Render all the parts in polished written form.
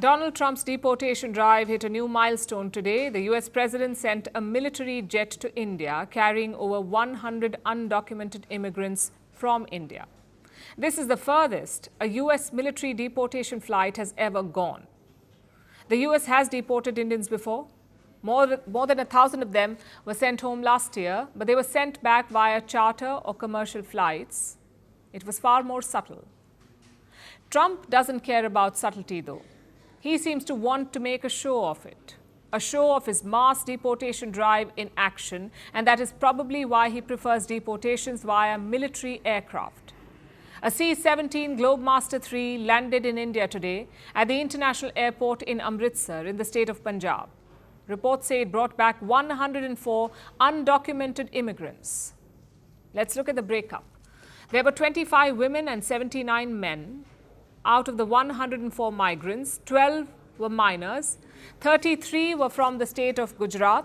Donald Trump's deportation drive hit a new milestone today. The US president sent a military jet to India carrying over 100 undocumented immigrants from India. This is the furthest a US military deportation flight has ever gone. The US has deported Indians before. More than 1,000 of them were sent home last year, but they were sent back via charter or commercial flights. It was far more subtle. Trump doesn't care about subtlety, though. He seems to want to make a show of it, a show of his mass deportation drive in action, and that is probably why he prefers deportations via military aircraft. A C-17 Globemaster III landed in India today at the international airport in Amritsar in the state of Punjab. Reports say it brought back 104 undocumented immigrants. Let's look at the breakup. There were 25 women and 79 men. Out of the 104 migrants, 12 were minors, 33 were from the state of Gujarat,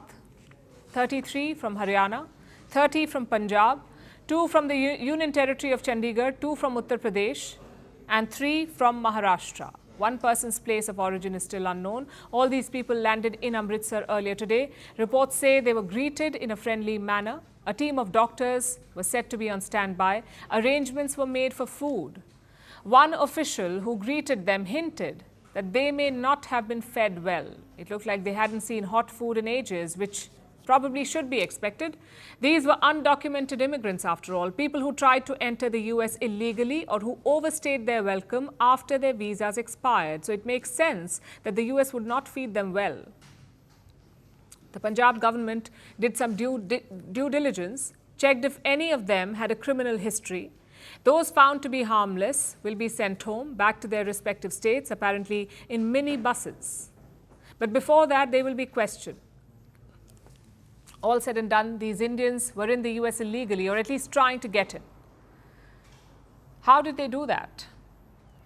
33 from Haryana, 30 from Punjab, 2 from the Union Territory of Chandigarh, 2 from Uttar Pradesh, and 3 from Maharashtra. One person's place of origin is still unknown. All these people landed in Amritsar earlier today. Reports say they were greeted in a friendly manner. A team of doctors was said to be on standby. Arrangements were made for food. One official who greeted them hinted that they may not have been fed well. It looked like they hadn't seen hot food in ages, which probably should be expected. These were undocumented immigrants, after all, people who tried to enter the US illegally or who overstayed their welcome after their visas expired. So it makes sense that the US would not feed them well. The Punjab government did some due diligence, checked if any of them had a criminal history. Those found to be harmless will be sent home, back to their respective states, apparently in mini buses. But before that, they will be questioned. All said and done, these Indians were in the US illegally, or at least trying to get in. How did they do that?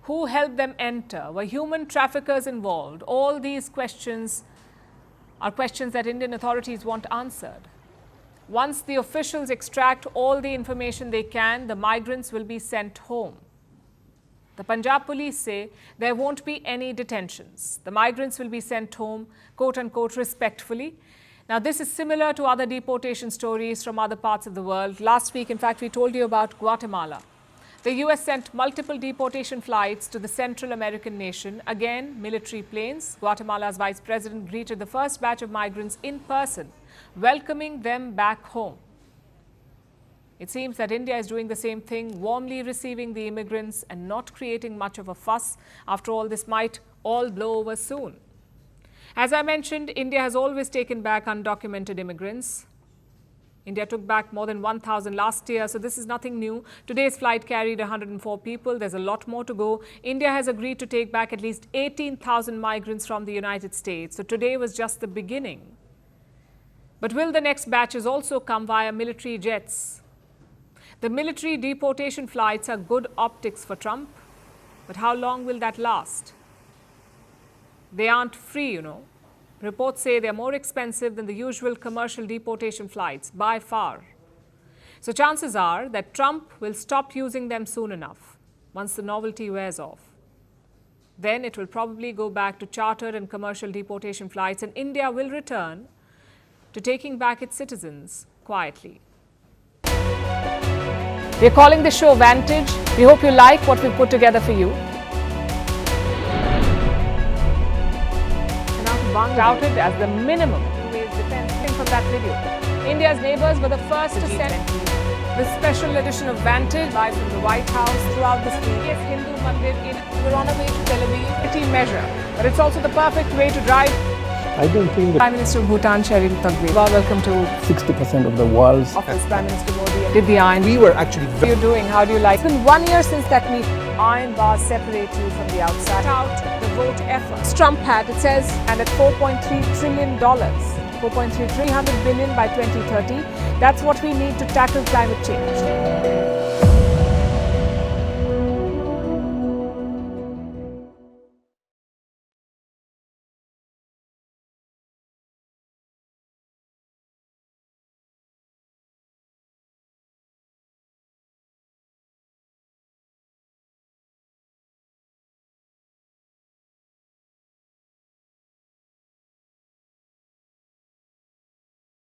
Who helped them enter? Were human traffickers involved? All these questions are questions that Indian authorities want answered. Once the officials extract all the information they can, the migrants will be sent home. The Punjab police say there won't be any detentions. The migrants will be sent home, quote unquote, respectfully. Now, this is similar to other deportation stories from other parts of the world. Last week, in fact, we told you about Guatemala. The US sent multiple deportation flights to the Central American nation. Again, military planes. Guatemala's vice president greeted the first batch of migrants in person, welcoming them back home. It seems that India is doing the same thing, warmly receiving the immigrants and not creating much of a fuss. After all, this might all blow over soon. As I mentioned, India has always taken back undocumented immigrants. India took back more than 1,000 last year, so this is nothing new. Today's flight carried 104 people. There's a lot more to go. India has agreed to take back at least 18,000 migrants from the United States. So today was just the beginning. But will the next batches also come via military jets? The military deportation flights are good optics for Trump, but how long will that last? They aren't free, you know. Reports say they're more expensive than the usual commercial deportation flights, by far. So chances are that Trump will stop using them soon enough, once the novelty wears off. Then it will probably go back to chartered and commercial deportation flights, and India will return to taking back its citizens quietly. We're calling the show Vantage. We hope you like what we've put together for you. Touted as the minimum defense from that video. India's neighbors were the first to send the special edition of Vantage live from the White House throughout the biggest Hindu mandir in. We're on our way to Tel Aviv. Pretty measure, but it's also the perfect way to drive. I don't think that Prime Minister of Bhutan, Sherin Tagwe. Welcome to 60% of the world's office. Prime Minister Modi did the iron. We were actually. How are you doing? How do you like? It's been 1 year since that meeting. Iron bars separate you from the outside. Out the vote effort. Trump had, it says, and at $4.3 trillion, 300 billion by 2030. That's what we need to tackle climate change.